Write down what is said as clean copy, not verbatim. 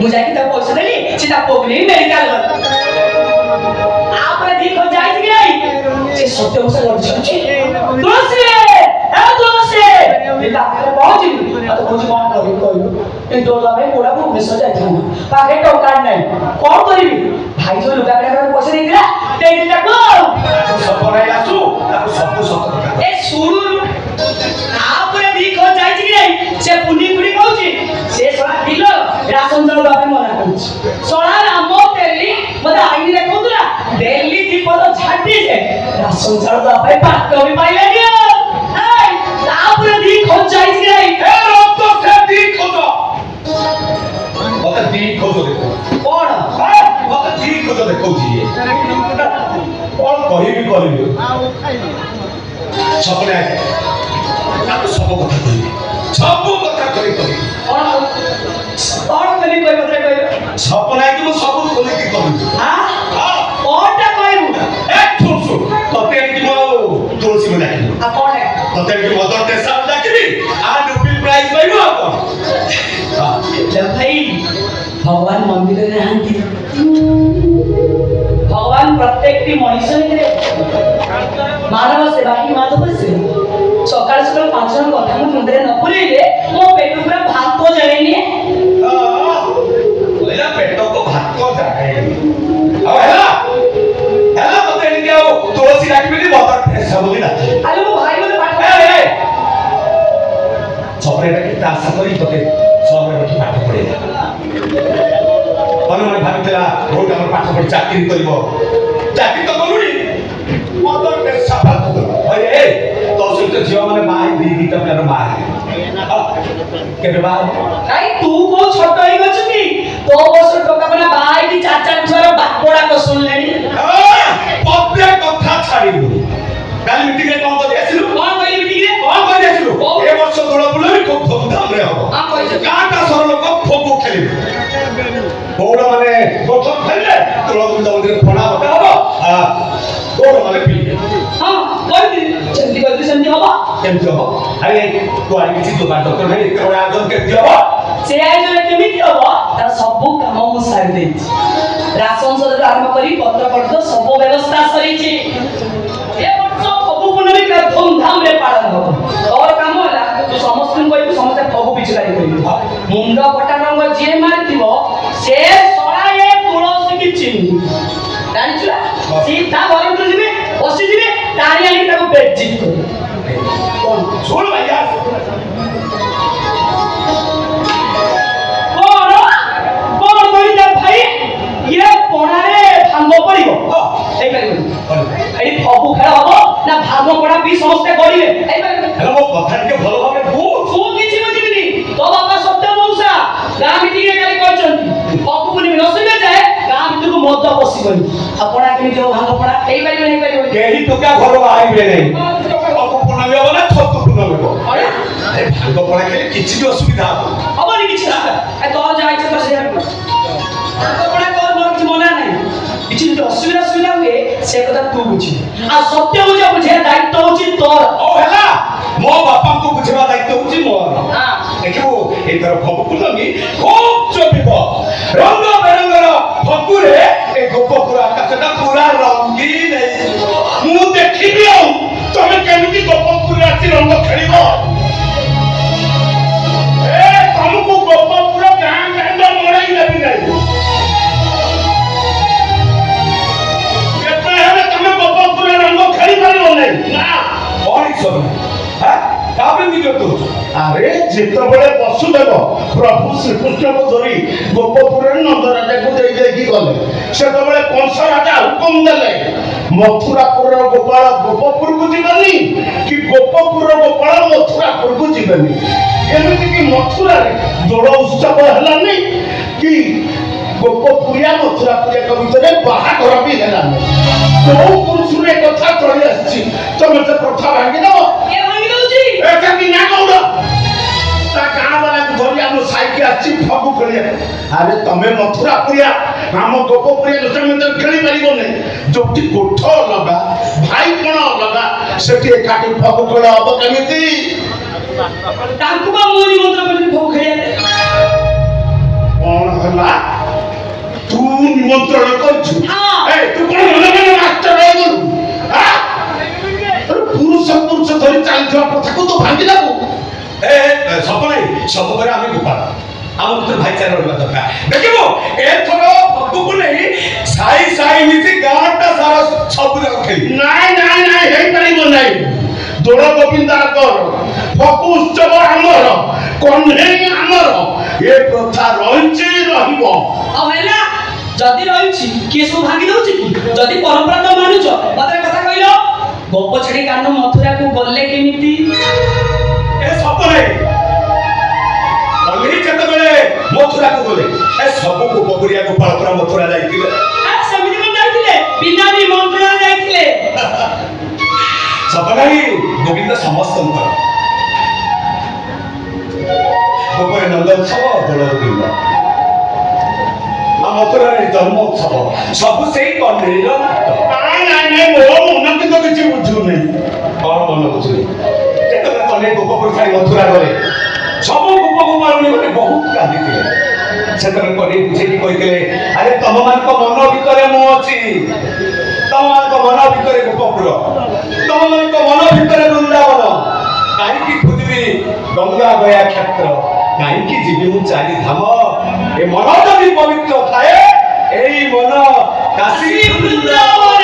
मुझे पैसा देली सीधा पोगली मेडिकल आप दी खो जाई कि नहीं से सत्य मुसे लड़ छछी तुलसी ए तुलसी दिला पहुंची तो पहुंची कौन करी कहू ए डोला में पूरा भुवनेश्वर जाई था पाके टोका नहीं कौन करी भाई जो लुगा कड़ा पैसा देला दे दिला को सब रे आसु ताको सब सत ए सुरु आप दी खो जाई कि नहीं से पुनी पुनी कहूची से सोना दिलो राशन चाउल बापे मना कहूची सोना रामो तेली मते आईनी रे कहूतला दिल्ली दीपद झाटी जे राशन चाउल बापे पाट भी पाइले दियो ए तापरे दी खो जाई कि नहीं ए रोक तो से दी खोजो मते दी खोजो देखो कोन मते दी खोजो देखो जी कोन कहिबी सपने आए ताको सब कथा कहि सब कथा कहि कोन कली कोई बतरे कोई सपना कि मो सब खोली कि कहू हां कोनटा कहू एक थुसु तते कि मो तुलसी में डाकिबो आ कोन है तते कि मदर टेसा डाकिबी आ नोबेल प्राइज पाइबो हां ले भाई भगवान मंदिर रे रहंती भगवान प्रत्येक टी मनुष्य रे मानव सेवा की माधव से सकाळ सकाळ 5 जण कथा मु मुंडरे न पुरेले मो पेट पूरा भात तो जळेनी लेला पेट को भात को जाए अब हेला मते नि दियो तुलसी डाकिबी मदर टेसा बोली ना अरे मो भाई मते पाठ ए सपरेटा के आशा करी तते सबरे रखी पाठ पढे मन मन भाबितला रोड हमर पाठ पढ चाकरी करबो चाकरी तो करूनी मदर टेसा फालतू अरे ए तो सुनते जीव माने माई दी तब कर माई केबे बाल काई तू को छोट होई गछुकी तो बस टोका बना भाई की चाचा छुआर बापोड़ा को सुन लेनी पत्ते कथा छाड़ीबू काली मीटिंग रे कोन कर आसिलु कोन कई मीटिंग रे कोन कर आसिलु ए वर्ष दोला बुलरी खूब धूमधाम रे हो हां कहि गाटा सर लोक फोकु खेलिबे बोड़ा माने गोठन खेलले तोला बुंदा मंदिर फणा बता हो बोड़ा माने पी हां कहि जल्दी जल्दी संधि होबा केमति हो अरे तो आइ किछि दुकान डॉक्टर नै तोरा आजन केमति हो से आयोजन केमिति होबा तार सब काम मु सारि देछि राशन सदर आरंभ करी पत्र पत्र सब व्यवस्था सरीछि ए वर्ष फगु पुनमी का धूमधाम रे पालन हो और काम होला तू समस्त कोइ समस्त फगु बिचलाई करी मुंडा पटा रंग जे मारतिबो से सळा ए तुलसी की चिन्ह जानिछला सीधा घर तो जिबे बसी जिबे टाणी आनी ताको बेज्जित कर कोन सुन भैया कोन कोई दे भाई ये पोणारे भांगो पड़िबो एई करी एई फगु खेल हबो ना भांगो पड़ा भी समस्त करिवे एई हेलो मो कथा के भलो भाबे तू किछि बुझिबिनी तो बापा सत्य मौसा गां मीटिंग रे काली कहचंती फगु पुनी नसुने जाए गां भितर को मद पसिबनी आपना केनि जो भांगो पड़ा एई बारी नहीं करिवे केही टोका घर आइबे नै बाबू पुनमी हो ना छतु पुनमी हो अरे अरे भांगो पड़ा के किछि भी असुविधा हबनी किछि ना ए तो जाय छ तो से भांगो पड़ा कर मोर किछि मना नहीं किछि जो असुविधा हुए से कथा तू बुझी आ सत्य बुझे दायित्व होची तोर ओ हेला मो बापा को बुझवा दायित्व होची मोर हां देखो ए तर फगु पुनमी खूब चबिबो रंग बेरंगर फगुरे ए गोपपुर आकाशटा पूरा रंगीन मु देखिबी आ तमे केमिति गोपपुर आसी रंग खेलिबो ए तुमको गोपपुर गां गांडा मोड़ाई लेबी नै केते हेले तमे गोपपुर रंग खेली पारिबो नै ना और सब हां काबे नि करतो अरे जेतबेले वसुदेव प्रभु श्री कृष्ण को धरी गोपपुर नंद राजा को देई गले सेतबेले कंस राजा हुकुम देले मथुरापुर गोपाल गोपपुर को जीवनी कि गोपपुर गोपाल मथुरापुर को जीवनी एमिति कि मथुरा रे दोड़ उत्सव हलानी कि गोपपुरिया मथुरापुरिया के भीतर बाहाघर भी हलानी तो पुरुष रे कथा चली आछि तमे से प्रथा भांगी दो के भांगी दउची एका कि ना कहू ता गां वाला धरी हम साइके आछि फगु खेलिया अरे तमे मथुरापुरिया हम गोपपुरिया समेत खेली परिबो नै जोटी गोठ लगा भाई कोन लगा सेठी एकाटी फगु खेल अब केमिति तांकु बा मोरी मंत्र कर फगु खेलिया कोन ନିମନ୍ତ୍ରଣ କରୁଛୁ ତୁ କଣ ମନେ ମନେ ମାଷ୍ଟର ହେଇଗଲୁ ପୁରୁଷ ପୁରୁଷ ଧରି ଚାଲିଥିବା ପ୍ରଥାକୁ ତୁ ଭାଙ୍ଗି ଦେବୁ ସବୁ ନାହିଁ ସବୁ ପରେ ଆମେ ଗୋପାଳ ଆମ ଭିତରେ ଭାଇଚାରା ରହିବା ଦରକାର ଦେଖିବୁ ଏଥର ପର୍ବକୁ ନେଇ ସାଇ ସାଇ ମିଶି ଗାଁଟା ସାରା ସବୁ ଯାକ ଖେଳି ନାଇଁ ନାଇଁ ନାଇଁ ହେଇପାରିବ ନାହିଁ ଦୋଳ ଗୋବିନ୍ଦାଙ୍କର ପପୁ ଉତ୍ସବ ଆମର କଣ୍ଢେଇ ଆମର ଏ ପ୍ରଥା ରହିଛି ରହିବ ଆଉ ହେଲା ଯଦି ରହିଛି କିଏ ସବୁ ଭାଙ୍ଗି ଦଉଛି କି ଯଦି ପରମ୍ପରା ତ ମାନୁଛ ମତେ କଥା କହିଲ ଗୋପ ଛେଡ଼ି କାନ ମଥୁରାକୁ ଗଲେ କେମିତି ଏ ସବୁ ନାହିଁ କଣ୍ଢେଇ ଯେତେବେଳେ ମଥୁରାକୁ ଗଲେ ଏ ସବୁ ଗୋପପୁରିଆ ଗୋପାଳପୁରା ମଥୁରା ଯାଇଥିଲେ ସେମିତି କଣ ଯାଇଥିଲେ ବିନା ନିମନ୍ତ୍ରଣ ଯାଇଥିଲେ ସତ ନାହିଁ ଗୋବିନ୍ଦ ସମସ୍ତଙ୍କର ଗୋପରେ ନନ୍ଦ ଉତ୍ସବ ଦୋଳ ଗୋବିନ୍ଦ ମଥୁରାରେ ଜନ୍ମ ଉତ୍ସବ ସବୁ ସେଇ କଣ୍ଢେଇର ନାଟ ମୋ ମନ କିନ୍ତୁ କିଛି ବୁଝୁନି କଣ ମନ ବୁଝୁନି ଯେତେବେଳେ କଣ୍ଢେଇ ଗୋପପୁର ଛାଡ଼ି ମଥୁରା ଗଲେ ସବୁ ଗୋପ ଗୋପାଳୁଣୀ ମାନେ ବହୁତ କାନ୍ଦିଥିଲେ ସେତେବେଳେ କଣ୍ଢେଇ ବୁଝେଇକି କହିଥିଲେ ଆରେ ତମମାନଙ୍କ ମନ ଭିତରେ ମୁଁ ଅଛି ତମମାନଙ୍କ ମନ ଭିତରେ ଗୋପପୁର ତମମାନଙ୍କ ମନ ଭିତରେ ବୃନ୍ଦାବନ କାହିଁକି ଖୋଜିବି ଗଙ୍ଗା ଗୟା କ୍ଷେତ୍ର କାହିଁକି ଯିବି ମୁଁ ଚାରି ଧାମ ଏ ମନ ଯଦି ପବିତ୍ର ଥାଏ ଏଇ ମନ କାଶୀ ବୃନ୍ଦାବନ